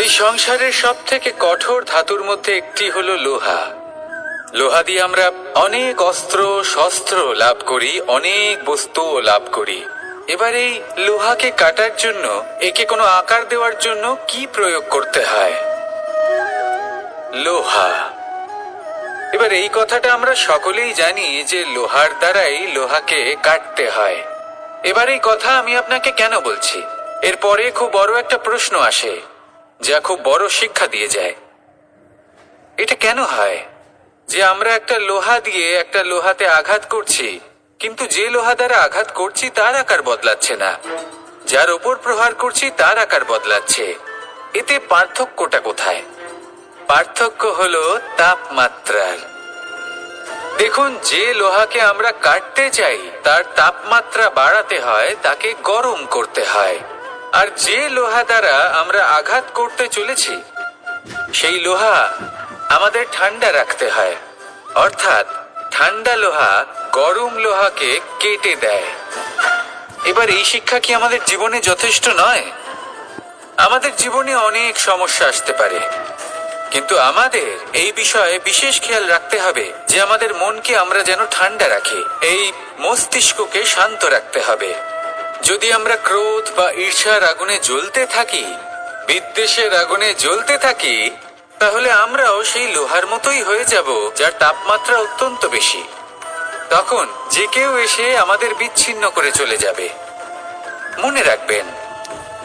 এই সংসারের সব থেকে কঠোর ধাতুর মধ্যে একটি হলো লোহা। লোহা দিয়ে আমরা অনেক অস্ত্র শস্ত্র লাভ করি, অনেক বস্তুও লাভ করি। এবার এই লোহাকে কাটার জন্য, একে কোনো আকার দেওয়ার জন্য কি প্রয়োগ করতে হয়? লোহা। এবার এই কথাটা আমরা সকলেই জানি যে লোহার দ্বারাই লোহাকে কাটতে হয়। এবার এই কথা আমি আপনাকে কেন বলছি, এরপরে খুব বড় একটা প্রশ্ন আসে যা খুব বড় শিক্ষা দিয়ে যায়। এটা কেন হয় যে আমরা একটা লোহা দিয়ে একটা লোহাতে আঘাত করছি, কিন্তু যে লোহা দ্বারা আঘাত করছি তার আকার বদলাচ্ছে না, যার ওপর প্রহার করছি তার আকার বদলাচ্ছে? এতে পার্থক্যটা কোথায়? পার্থক্য হলো তাপমাত্রার। দেখুন, যে লোহাকে আমরা কাটতে চাই তার তাপমাত্রা বাড়াতে হয়, তাকে গরম করতে হয়। আর যে লোহা দ্বারা আমরা আঘাত করতে চলেছি সেই লোহা আমাদের ঠান্ডা রাখতে হয়। অর্থাৎ ঠান্ডা লোহা গরম লোহাকে কেটে দেয়। এবার এই শিক্ষা কি আমাদের জীবনে যথেষ্ট নয়? আমাদের জীবনে অনেক সমস্যা আসতে পারে, কিন্তু আমাদের এই বিষয়ে বিশেষ খেয়াল রাখতে হবে যে আমাদের মনকে আমরা যেন ঠান্ডা রাখি, এই মস্তিষ্ককে শান্ত রাখতে হবে। যদি আমরা ক্রোধ বা ঈর্ষার আগুনে জ্বলতে থাকি, বিদ্বেষের আগুনে জ্বলতে থাকি, তাহলে আমরাও সেই লোহার মতোই হয়ে যাব যার তাপমাত্রা অত্যন্ত বেশি। তখন যে কেউ এসে আমাদের বিচ্ছিন্ন করে চলে যাবে। মনে রাখবেন,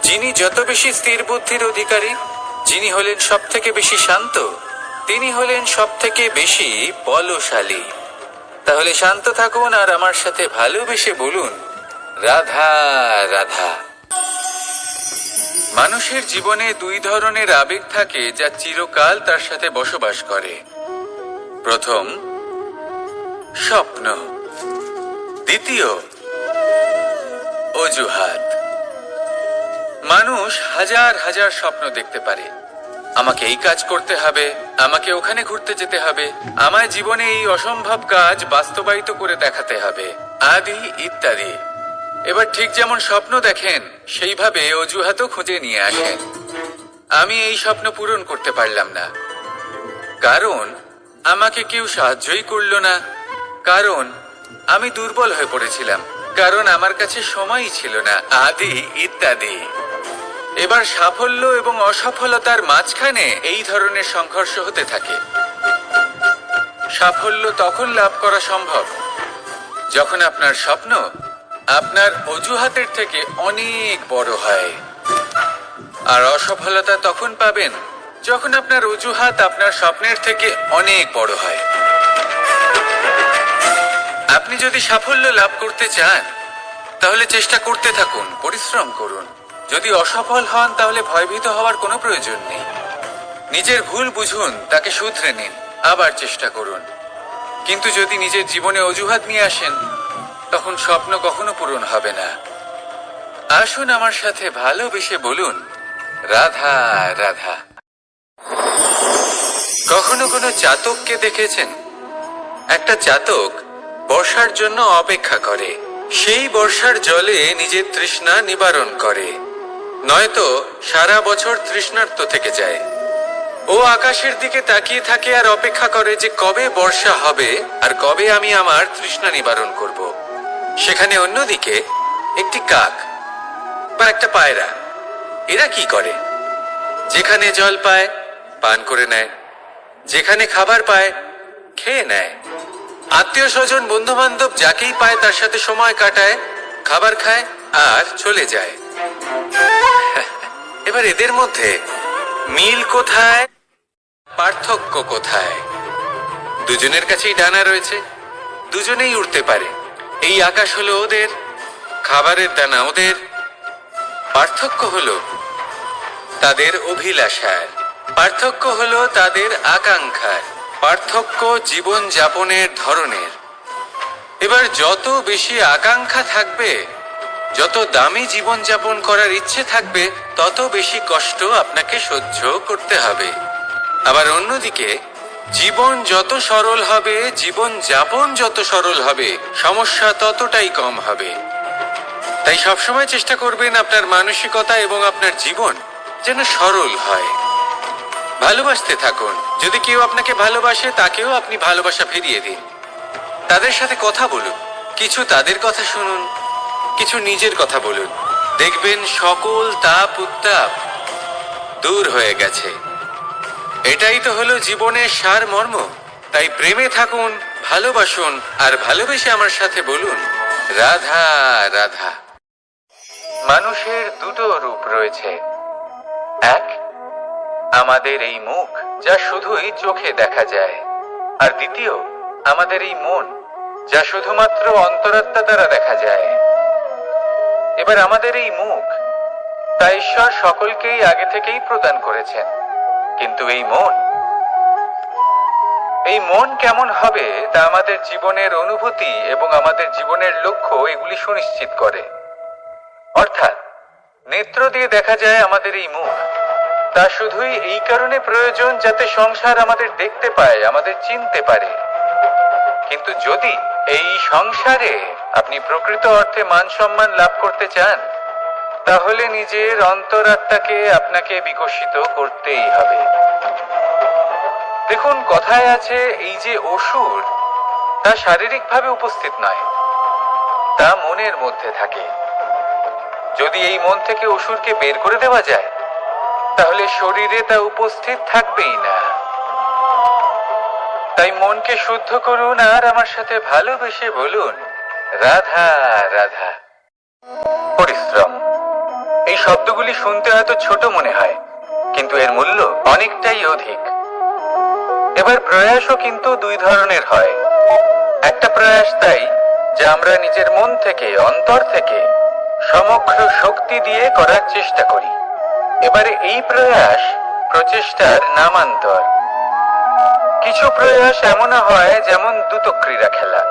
যিনি যত বেশি স্থির বুদ্ধির অধিকারী, যিনি হলেন সব থেকে বেশি শান্ত, তিনি হলেন সব থেকে বেশি বলশালী। তাহলে শান্ত থাকুন আর আমার সাথে ভালোবেসে বলুন, রাধা রাধা। মানুষের জীবনে দুই ধরনের আবেগ থাকে যা চিরকাল তার সাথে বসবাস করে। প্রথম, স্বপ্ন। দ্বিতীয়, অজুহাত। মানুষ হাজার হাজার স্বপ্ন দেখতে পারে। আমাকে এই কাজ করতে হবে, আমাকে ওখানে ঘুরতে যেতে হবে, আমায় জীবনে এই অসম্ভব কাজ বাস্তবায়িত করে দেখাতে হবে, আদি ইত্যাদি। এবার ঠিক যেমন স্বপ্ন দেখেন সেইভাবে অজুহাতও খুঁজে নিয়ে আসেন। আমি এই স্বপ্ন পূরণ করতে পারলাম না, কারণ আমাকে কেউ সাহায্যই করলো না, কারণ আমি দুর্বল হয়ে পড়েছিলাম, কারণ আমার কাছে সময়ই ছিল না, আদি ইত্যাদি। এবার সাফল্য এবং অসফলতার মাঝখানে এই ধরনের সংঘর্ষ হতে থাকে। সাফল্য তখন লাভ করা সম্ভব যখন আপনার স্বপ্ন আপনার অজুহাতের থেকে অনেক বড় হয়, আর অসফলতা তখন পাবেন যখন আপনার অজুহাত আপনার স্বপ্নের থেকে অনেক বড় হয়। আপনি যদি সাফল্য লাভ করতে চান তাহলে চেষ্টা করতে থাকুন, পরিশ্রম করুন। যদি অসফল হন তাহলে ভয়ভীত হওয়ার কোনো প্রয়োজন নেই। নিজের ভুল বুঝুন, তাকে শুধরে নিন, আবার চেষ্টা করুন। কিন্তু যদি নিজের জীবনে অজুহাত নিয়ে আসেন তখন স্বপ্ন কখনো পূরণ হবে না। আসুন আমার সাথে ভালোবেসে বলুন, রাধা রাধা। কখনো কোনো চাতককে দেখেছেন? একটা চাতক বর্ষার জন্য অপেক্ষা করে, সেই বর্ষার জলে নিজের তৃষ্ণা নিবারণ করে, নয়তো সারা বছর তৃষ্ণার্ত থেকে যায়। ও আকাশের দিকে তাকিয়ে থাকে আর অপেক্ষা করে যে কবে বর্ষা হবে আর কবে আমি আমার তৃষ্ণা নিবারণ করব। সেখানে অন্যদিকে একটি কাক বা একটা পায়রা, এরা কি করে? যেখানে জল পায় পান করে নেয়, যেখানে খাবার পায় খেয়ে নেয়, আত্মীয় স্বজন বন্ধু বান্ধব যাকেই পায় তার সাথে সময় কাটায়, খাবার খায় আর চলে যায়। এবার এদের মধ্যে মিল কোথায়, পার্থক্য কোথায়? দুজনের কাছেই ডানা রয়েছে, দুজনেই উড়তে পারে। এই আকাশ হলো ওদের, খাবারের দানা ওদের। পার্থক্য হলো তাদের অভিলাষার, পার্থক্য হলো তাদের আকাঙ্ক্ষার, পার্থক্য জীবন যাপনের ধরনের। এবার যত বেশি আকাঙ্ক্ষা থাকবে, যত দামি জীবন যাপন করার ইচ্ছে থাকবে, তত বেশি কষ্ট আপনাকে সহ্য করতে হবে। আবার অন্যদিকে জীবন যত সরল হবে, জীবন যাপন যত সরল হবে, সমস্যা ততটাই কম হবে। তাই সবসময় চেষ্টা করবেন আপনার মানসিকতা এবং আপনার জীবন যেন সরল হয়। ভালোবাসতে থাকুন। যদি কেউ আপনাকে ভালোবাসে তাকেও আপনি ভালোবাসা ফিরিয়ে দিন। তাদের সাথে কথা বলুন, কিছু তাদের কথা শুনুন, কিছু নিজের কথা বলুন। দেখবেন সকল তাপ উত্তাপ দূর হয়ে গেছে। এটাই তো হলো জীবনের সারমর্ম। তাই প্রেমে থাকুন, ভালোবাসুন, আর ভালোবেসে আমার সাথে বলুন রাধা রাধা। মানুষের দুটো রূপ রয়েছে। এক, আমাদের এই মুখ যা শুধুই চোখে দেখা যায়, আর দ্বিতীয় আমাদের এই মন যা শুধুমাত্র অন্তরাত্মা দ্বারা দেখা যায়। এবার আমাদের এই মুখ তা ঈশ্বর সকলকেই আগে থেকেই প্রদান করেছেন, কিন্তু এই মন কেমন হবে তা আমাদের জীবনের অনুভূতি এবং আমাদের জীবনের লক্ষ্য এগুলি সুনিশ্চিত করে। অর্থাৎ নেত্র দিয়ে দেখা যায় আমাদের এই মুখ, তা শুধুই এই কারণে প্রয়োজন যাতে সংসার আমাদের দেখতে পায়, আমাদের চিনতে পারে। কিন্তু যদি এই সংসারে আপনি প্রকৃত অর্থে মান সম্মান লাভ করতে চান, তাহলে নিজের অন্তরাত্মাকে আপনাকে বিকশিত করতেই হবে। দেখুন, কথায় আছে এই যে অসুর, তা শারীরিকভাবে উপস্থিত নয়, তা মনের মধ্যে থাকে। যদি এই মন থেকে অসুরকে বের করে দেওয়া যায়, তাহলে শরীরে তা উপস্থিত থাকবেই না। তাই মনকে শুদ্ধ করুন আর আমার সাথে ভালোবেসে বলুন রাধা রাধা। পরিশ্রম, এই শব্দগুলি শুনতে হয়তো ছোট মনে হয়, কিন্তু এর মূল্য অনেকটাই অধিক। এবার প্রয়াসও কিন্তু দুই ধরনের হয়। একটা প্রয়াস তাই যা আমরা নিজের মন থেকে, অন্তর থেকে সমগ্র শক্তি দিয়ে করার চেষ্টা করি। এবারে এই প্রয়াস প্রচেষ্টার নামান্তর। কিছু প্রয়াস এমনও হয় যেমন দ্রুতক্রীড়া খেলা।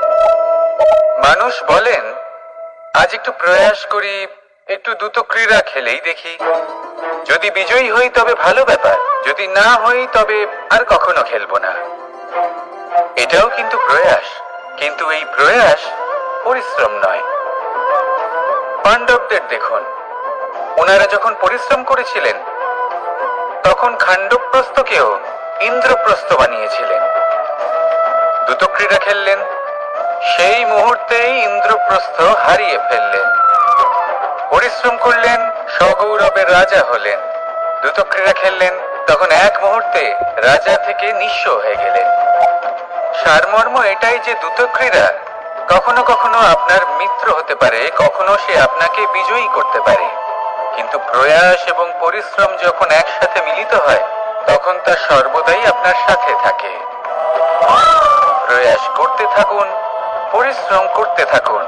মানুষ বলেন, আজ একটু প্রয়াস করি, একটু দ্রুতক্রীড়া খেলেই দেখি, যদি বিজয়ী হই তবে ভালো ব্যাপার, যদি না হই তবে আর কখনো খেলবো না। এটাও কিন্তু প্রয়াস, কিন্তু এই প্রয়াস পরিশ্রম নয়। পাণ্ডবদের দেখুন, ওনারা যখন পরিশ্রম করেছিলেন তখন খাণ্ডবপ্রস্থকেও ইন্দ্রপ্রস্থ বানিয়েছিলেন। দ্রুতক্রীড়া খেললেন, সেই মুহূর্তেই ইন্দ্রপ্রস্থ হারিয়ে ফেললেন। পরিশ্রম করলেন, সগৌরবের রাজা হলেন। দ্রুতক্রীড়া খেললেন, তখন এক মুহূর্তে রাজা থেকে নিঃস্ব হয়ে গেলেন। সারমর্ম এটাই যে দ্রুতক্রীড়া কখনো কখনো আপনার মিত্র হতে পারে, কখনো সে আপনাকে বিজয়ী করতে পারে, কিন্তু প্রয়াস এবং পরিশ্রম যখন একসাথে মিলিত হয় তখন তা সর্বদাই আপনার সাথে থাকে। প্রয়াস করতে থাকুন, পরিশ্রম করতে থাকুন,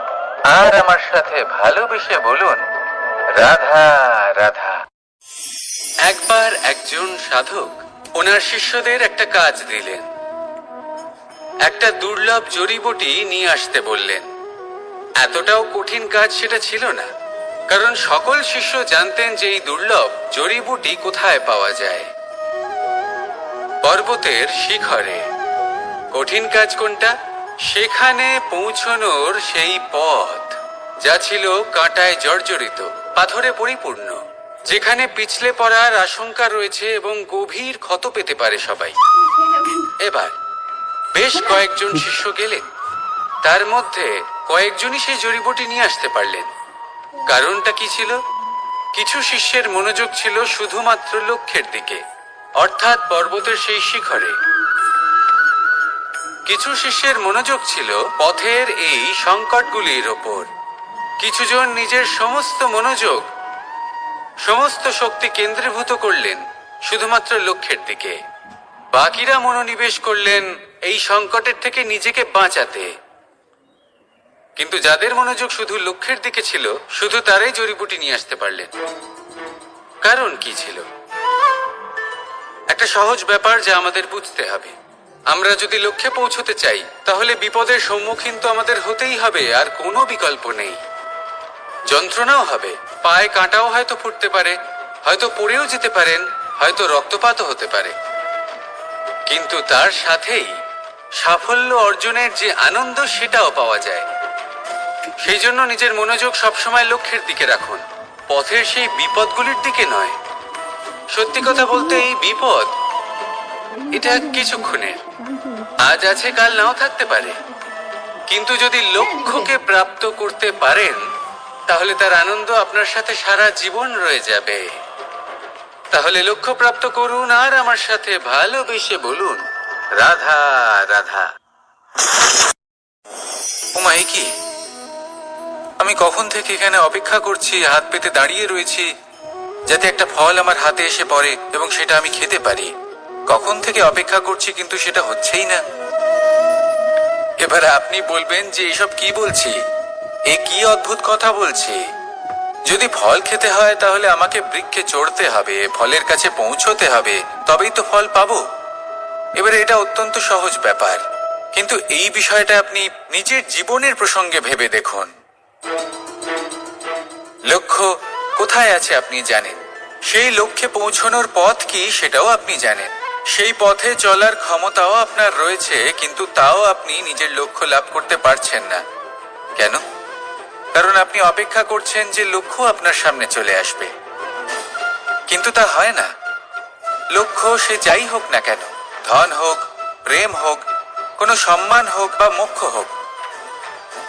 আর আমার সাথে ভালোবেসে বলুন রাধা রাধা। একবার একজন সাধক ওনার শিষ্যদের একটা কাজ দিলেন। একটা দুর্লভ জড়িবুটি নিয়ে আসতে বললেন। এতটাও কঠিন কাজ সেটা ছিল না, কারণ সকল শিষ্য জানতেন যে এই দুর্লভ জড়িবুটি কোথায় পাওয়া যায়। পর্বতের শিখরে। কঠিন কাজ কোনটা? সেখানে পৌঁছনোর সেই পথ যা ছিল কাঁটায় জর্জরিত, পাথরে পরিপূর্ণ, যেখানে পিছলে পড়ার আশঙ্কা রয়েছে এবং গভীর ক্ষত পেতে পারে সবাই। এবার বেশ কয়েকজন শিষ্য গেলেন, তার মধ্যে কয়েকজনই সেই জড়িবুটি নিয়ে আসতে পারলেন। কারণটা কি ছিল? কিছু শিষ্যের মনোযোগ ছিল শুধুমাত্র লক্ষ্যের দিকে, অর্থাৎ পর্বতের সেই শিখরে। কিছু শিষ্যের মনোযোগ ছিল পথের এই সংকটগুলির ওপর। কিছুজন নিজের সমস্ত মনোযোগ, সমস্ত শক্তি কেন্দ্রীভূত করলেন শুধুমাত্র লক্ষ্যের দিকে। বাকিরা মনোনিবেশ করলেন এই সংকটের থেকে নিজেকে বাঁচাতে। কিন্তু যাদের মনোযোগ শুধু লক্ষ্যের দিকে ছিল, শুধু তারাই জড়িবুটি নিয়ে আসতে পারলেন। কারণ কি ছিল? একটা সহজ ব্যাপার যা আমাদের বুঝতে হবে। আমরা যদি লক্ষ্যে পৌঁছতে চাই, তাহলে বিপদের সম্মুখীন তো আমাদের হতেই হবে, আর কোনো বিকল্প নেই। যন্ত্রণাও হবে, পায়ে কাঁটাও হয়তো ফুটতে পারে, হয়তো পড়েও যেতে পারেন, হয়তো রক্তপাতও হতে পারে, কিন্তু তার সাথেই সাফল্য অর্জনের যে আনন্দ সেটাও পাওয়া যায়। সেই জন্য নিজের মনোযোগ সবসময় লক্ষ্যের দিকে রাখুন, পথের সেই বিপদগুলির দিকে নয়। সত্যি কথা বলতে এই বিপদ এটা কিছুক্ষণের, আজ আছে কাল নাও থাকতে পারে, কিন্তু যদি লক্ষ্যকে প্রাপ্ত করতে পারেন তাহলে তার আনন্দ আপনার সাথে সারা জীবন রয়ে যাবে। তাহলে লক্ষ্য প্রাপ্ত করুন আর আমার সাথে ভালোবেসে বলুন, রাধা রাধা। ওমাই কি, আমি কখন থেকে এখানে অপেক্ষা করছি, হাত পেতে দাঁড়িয়ে রয়েছি যাতে একটা ফল আমার হাতে এসে পড়ে এবং সেটা আমি খেতে পারি। কখন থেকে অপেক্ষা করছি কিন্তু সেটা হচ্ছেই না। এবার আপনি বলবেন যে এসব কি বলছি, এ কি অদ্ভুত কথা বলছি। যদি ফল খেতে হয় তাহলে আমাকে বৃক্ষে চড়তে হবে, ফলের কাছে পৌঁছতে হবে, তবেই তো ফল পাবো। এবারে এটা অত্যন্ত সহজ ব্যাপার, কিন্তু এই বিষয়টা আপনি নিজের জীবনের প্রসঙ্গে ভেবে দেখুন। লক্ষ্য কোথায় আছে আপনি জানেন, সেই লক্ষ্যে পৌঁছানোর পথ কি সেটাও আপনি জানেন, সেই পথে চলার ক্ষমতাও আপনার রয়েছে, কিন্তু তাও আপনি নিজের লক্ষ্য লাভ করতে পারছেন না। কেন? কারণ আপনি অপেক্ষা করছেন যে লক্ষ্য আপনার সামনে চলে আসবে, কিন্তু তা হয় না। লক্ষ্য সে যাই হোক না কেন, ধন হোক, প্রেম হোক, কোনো সম্মান হোক বা মোক্ষ হোক,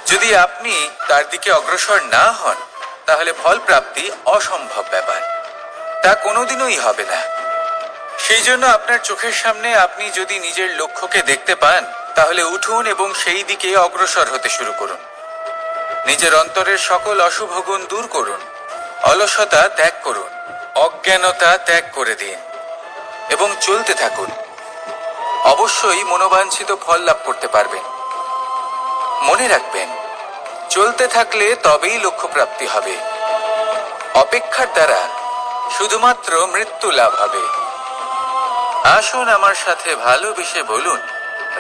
যদি আপনি তার দিকে অগ্রসর না হন তাহলে ফল প্রাপ্তি অসম্ভব ব্যাপার, তা কোনোদিনই হবে না। সেই জন্য আপনার চোখের সামনে আপনি যদি নিজের লক্ষ্যকে দেখতে পান তাহলে উঠুন এবং সেই দিকে অগ্রসর হতে শুরু করুন। নিজের অন্তরের সকল অশুভ গুণ দূর করুন, অলসতা ত্যাগ করুন, অজ্ঞানতা ত্যাগ করে দিন এবং চলতে থাকুন। অবশ্যই মনোবাঞ্ছিত ফল লাভ করতে পারবেন। মনে রাখবেন, চলতে থাকলে তবেই লক্ষ্য প্রাপ্তি হবে। অপেক্ষার দ্বারা শুধুমাত্র মৃত্যু লাভ হবে। আসুন আমার সাথে ভালোবেসে বলুন,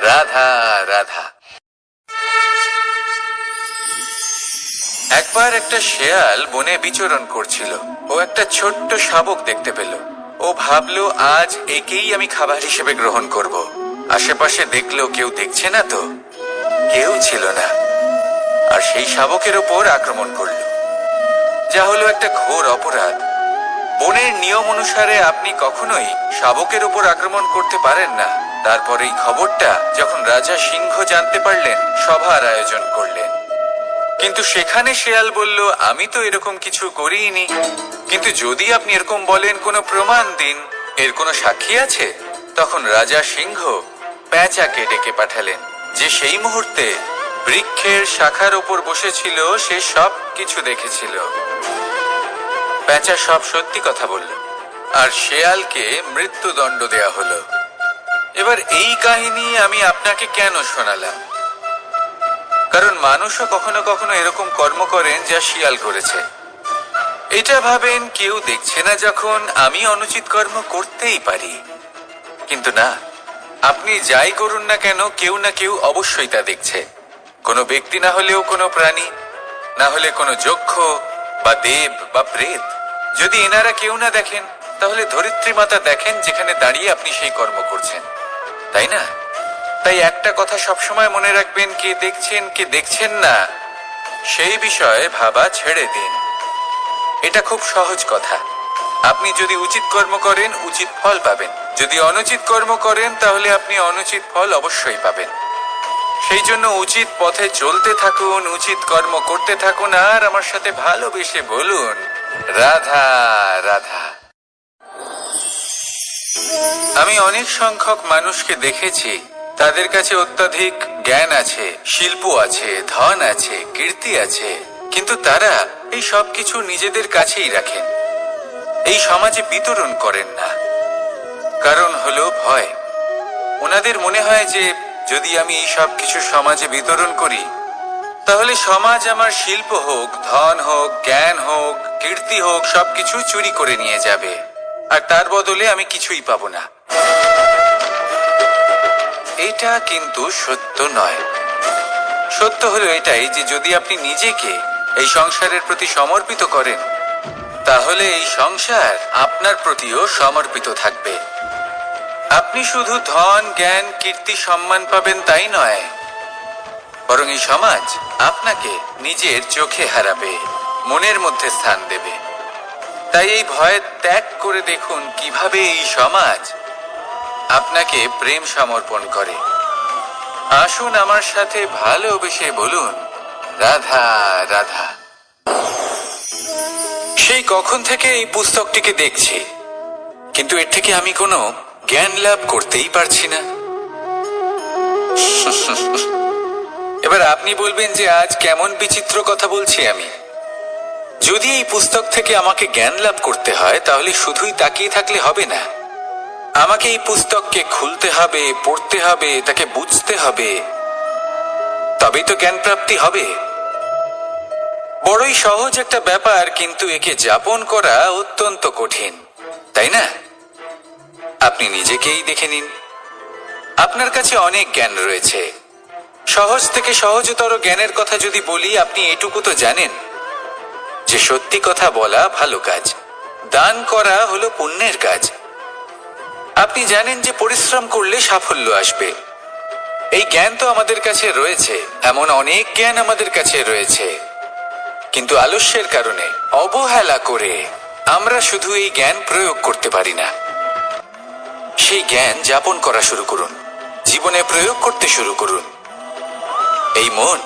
রাধা রাধা। একবার একটা শেয়াল বনে বিচরণ করছিল। ও একটা ছোট্ট শাবক দেখতে পেল। ও ভাবলো, আজ একেই আমি খাবার হিসেবে গ্রহণ করব। আশেপাশে দেখলো কেউ দেখছে না তো, কেউ ছিল না, আর সেই শাবকের ওপর আক্রমণ করলো, যা হলো একটা ঘোর অপরাধ। বনের নিয়ম অনুসারে আপনি কখনোই শাবকের ওপর আক্রমণ করতে পারেন না। তারপর এই খবরটা যখন রাজা সিংহ জানতে পারলেন, সভার আয়োজন করলেন। কিন্তু সেখানে শেয়াল বলল, আমি তো এরকম কিছু করিনি। কিন্তু যদি আপনি এরকম বলেন, কোনো প্রমাণ দিন, এর কোনো সাক্ষী আছে? তখন রাজা সিংহ পেঁচাকে ডেকে পাঠালেন, যে সেই মুহূর্তে বৃক্ষের শাখার ওপর বসেছিল, সে সব কিছু দেখেছিল। পেঁচা সব সত্যি কথা বলল, আর শেয়ালকে মৃত্যুদণ্ড দেয়া হলো। এবার এই কাহিনী আমি আপনাকে কেন শোনালাম? কারণ মানুষও কখনো কখনো এরকম কর্ম করেন যা শিয়াল করেছে। এটা ভাবেন কেউ দেখছে না, যখন আমি অনুচিত কর্ম করতেই পারি। কিন্তু না, আপনি যাই করুন না কেন, কেউ না কেউ অবশ্যই তা দেখছে। কোনো ব্যক্তি না হলেও কোনো প্রাণী, না হলে কোনো যক্ষ বা দেব বা প্রেত। যদি এনারা কেউ না দেখেন, তাহলে ধরিত্রী মাতা দেখেন, যেখানে দাঁড়িয়ে আপনি সেই কর্ম করছেন, তাই না? তাই একটা কথা সবসময় মনে রাখবেন, কে দেখছেন কে দেখছেন না সেই বিষয়ে ভাবা ছেড়ে দিন। এটা খুব সহজ কথা। আপনি যদি উচিত কর্ম করেন, উচিত ফল পাবেন। যদি অনুচিত কর্ম করেন, তাহলে আপনি অনুচিত ফল অবশ্যই পাবেন। সেই জন্য উচিত পথে চলতে থাকুন, উচিত কর্ম করতে থাকুন, আর আমার সাথে ভালোবেসে বলুন, রাধা রাধা। আমি অনেক সংখ্যক মানুষকে দেখেছি, তাদের কাছে অত্যাধিক জ্ঞান আছে, শিল্প আছে, ধন আছে, কীর্তি আছে, কিন্তু তারা এই সব কিছু নিজেদের কাছেই রাখেন, এই সমাজে বিতরণ করেন না। কারণ হলো ভয়। ওনাদের মনে হয় যে যদি আমি এই সব কিছু সমাজে বিতরণ করি, তাহলে সমাজ আমার শিল্প হোক, ধন হোক, জ্ঞান হোক, কীর্তি হোক, সবকিছু চুরি করে নিয়ে যাবে, আর তার বদলে আমি কিছুই পাবো না। এটা কিন্তু সত্য নয়। সত্য হলো এটাই যে যদি আপনি নিজেকে এই সংসারের প্রতি সমর্পিত করেন, তাহলে এই সংসার আপনার প্রতিও সমর্পিত থাকবে। আপনি শুধু ধন, জ্ঞান, কীর্তি, সম্মান পাবেন তাই নয়, বরং এই সমাজ আপনাকে নিজের চোখে হারাবে, মনের মধ্যে স্থান দেবে। তাই এই ভয় ত্যাগ করে দেখুন কিভাবে এই সমাজ আপনাকে প্রেম সমর্পণ করে। আসুন আমার সাথে ভালোবেসে বলুন, রাধা রাধা। সেই কখন থেকে এই পুস্তকটিকে দেখছি, কিন্তু এর থেকে আমি কোনো জ্ঞান লাভ করতেই পারছি না। এবার আপনি বলবেন যে আজ কেমন বিচিত্র কথা বলছি আমি। যদি এই পুস্তক থেকে আমাকে জ্ঞান লাভ করতে হয়, তাহলে শুধুই তাকিয়ে থাকলে হবে না। আমাকে এই পুস্তককে খুলতে হবে, পড়তে হবে, তাকে বুঝতে হবে, তবেই তো জ্ঞান প্রাপ্তি হবে। বড়ই সহজ একটা ব্যাপার, কিন্তু একে যাপন করা অত্যন্ত কঠিন, তাই না? আপনি নিজেকেই দেখে নিন। আপনার কাছে অনেক জ্ঞান রয়েছে। সহজ থেকে সহজতর জ্ঞানের কথা যদি বলি, আপনি এটুকু তো জানেন যে সত্যি কথা বলা ভালো কাজ, দান করা হলো পুণ্যের কাজ। আপনি জানেন যে পরিশ্রম করলে সাফল্য আসবে। এই জ্ঞান তো আমাদের কাছে রয়েছে, এমন অনেক জ্ঞান আমাদের কাছে রয়েছে, কিন্তু আলস্যের কারণে, অবহেলা করে আমরা শুধু এই জ্ঞান প্রয়োগ করতে পারি না। সেই জ্ঞান যাপন করা শুরু করুন, জীবনে প্রয়োগ করতে শুরু করুন। এই মন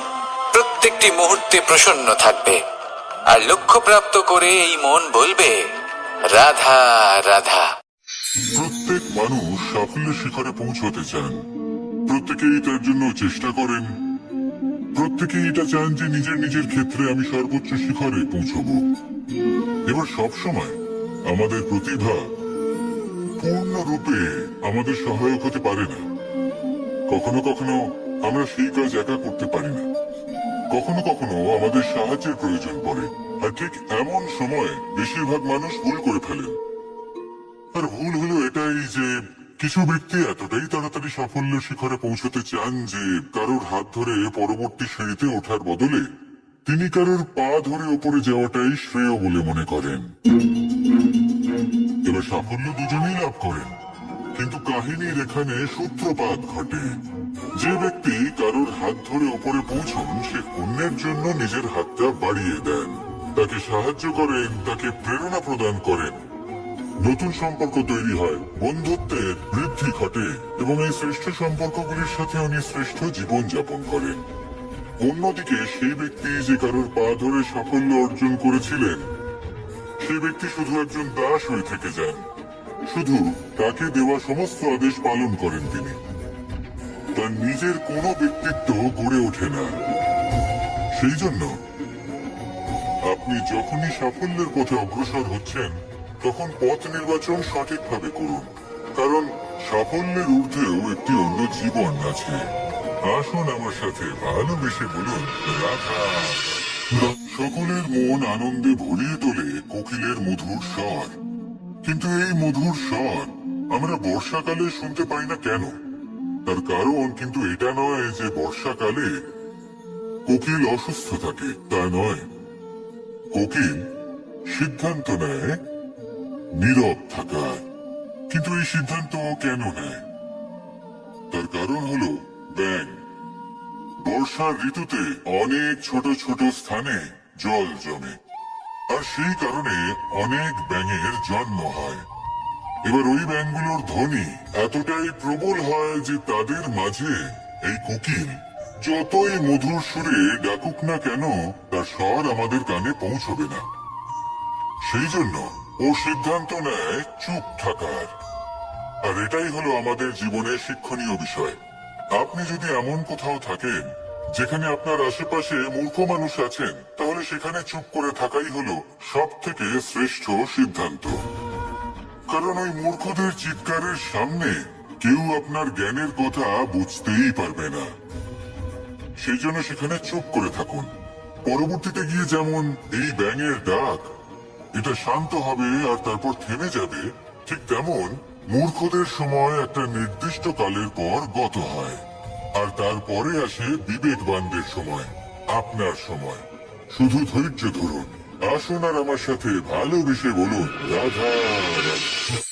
প্রত্যেকটি মুহূর্তে প্রসন্ন থাকবে, আর লক্ষ্যপ্রাপ্ত করে এই মন বলবে, রাধা রাধা। প্রত্যেক মানুষ সাফল্যের শিখরে পৌঁছতে চান। প্রত্যেকেই তার জন্য চেষ্টা করেন। প্রত্যেকেই এটা চান যে নিজের নিজের ক্ষেত্রে আমি সর্বোচ্চ শিখরে পৌঁছবো। এবার সবসময় আমাদের প্রতিভা পূর্ণরূপে আমাদের সহায়ক হতে পারে না। কখনো কখনো আমরা সেই কাজ একা করতে পারি না। কখনো কখনো আমাদের সাহায্যের প্রয়োজন পড়ে, আর ঠিক এমন সময় বেশিরভাগ মানুষ ভুল করে ফেলেন। আর ভুল হলো এটাই যে কিছু ব্যক্তি এতটাই তাড়াতাড়ি সাফল্যের শিখরে পৌঁছতে চান যে কারোর হাত ধরে পরবর্তী সিঁড়িতে ওঠার বদলে তিনি কারোর পা ধরে ওপরে যাওয়াটাই শ্রেয় বলে মনে করেন। এবার সাফল্য দুজনেই লাভ করেন, কিন্তু কাহিনীর এখানে সূত্রপাত ঘটে। যে ব্যক্তি কারোর হাত ধরে ওপরে পৌঁছন, সে অন্যের জন্য নিজের হাতটা বাড়িয়ে দেন, তাকে সাহায্য করেন, তাকে প্রেরণা প্রদান করেন। নতুন সম্পর্ক তৈরি হয়, বন্ধুত্বের বৃদ্ধি ঘটে, এবং এই শ্রেষ্ঠ সম্পর্কগুলির সাথে উনি শ্রেষ্ঠ জীবন যাপন করেন। অন্যদিকে সেই ব্যক্তি যে কারোর পা ধরে সাফল্য অর্জন করেছিলেন, সেই ব্যক্তি শুধু একজন দাস হয়ে থেকে যান। শুধু তাকে দেওয়া সমস্ত আদেশ পালন করেন তিনি। তার নিজের কোনো ব্যক্তিত্ব গড়ে ওঠে না। সেই জন্য আপনি যখনই সাফল্যের পথে অগ্রসর হচ্ছেন, তখন পথ নির্বাচন সঠিকভাবে করুন, কারণ সাফল্যের ঊর্ধ্বেও একটি অন্য জীবন আছে। আসুন আমার সাথে ভালোবেসে বলুন, রাধা। সকলের মন আনন্দে ভরিয়ে তোলে কোকিলের মধুর স্বর। কিন্তু এই মধুর স্বর আমরা বর্ষাকালে শুনতে পাই না কেন? তার কারণ কিন্তু এটা নয় যে বর্ষাকালে কোকিল অসুস্থ থাকে, তা নয়। কোকিল সিদ্ধান্ত নেয় নীরব থাকার। কিন্তু এই সিদ্ধান্ত কেন নেয়? তার কারণ হলো ব্যাঙ। বর্ষার ঋতুতে অনেক ছোট ছোট স্থানে জল জমে, আর সেই কারণে অনেক ব্যাঙের জন্ম হয়। এবার ওই ব্যাঙগুলোর ধ্বনি এতটাই প্রবল হয় যে তাদের মাঝে এই কোকিল যতই মধুর সুরে ডাকুক না কেন, তার স্বর আমাদের কানে পৌঁছবে না। সেই জন্য ও সিদ্ধান্ত নেয় চুপ থাকার। আর এটাই হলো আমাদের জীবনের শিক্ষণীয় বিষয়। আপনি যদি এমন কোথাও থাকেন যেখানে আপনার আশেপাশে মূর্খ মানুষ আছেন, তাহলে সেখানে চুপ করে থাকাই হলো সব থেকে শ্রেষ্ঠ সিদ্ধান্ত। কারণ ওই মূর্খদের চিৎকারের সামনে কেউ আপনার জ্ঞানের কথা বুঝতেই পারবে না। সেই জন্য সেখানে চুপ করে থাকুন। পরবর্তীতে গিয়ে যেমন এই ব্যাঙের ডাক, এটা শান্ত হবে আর তারপর থেমে যাবে, ঠিক তেমন মূর্খদের সময় একটা নির্দিষ্ট কালের পর গত হয়, আর তারপরে আসে বিবেকবানদের সময়, আপনার সময়। শুধু ধৈর্য ধরুন। আসুন আর আমার সাথে ভালোবেসে বলুন, রাধা রাধা।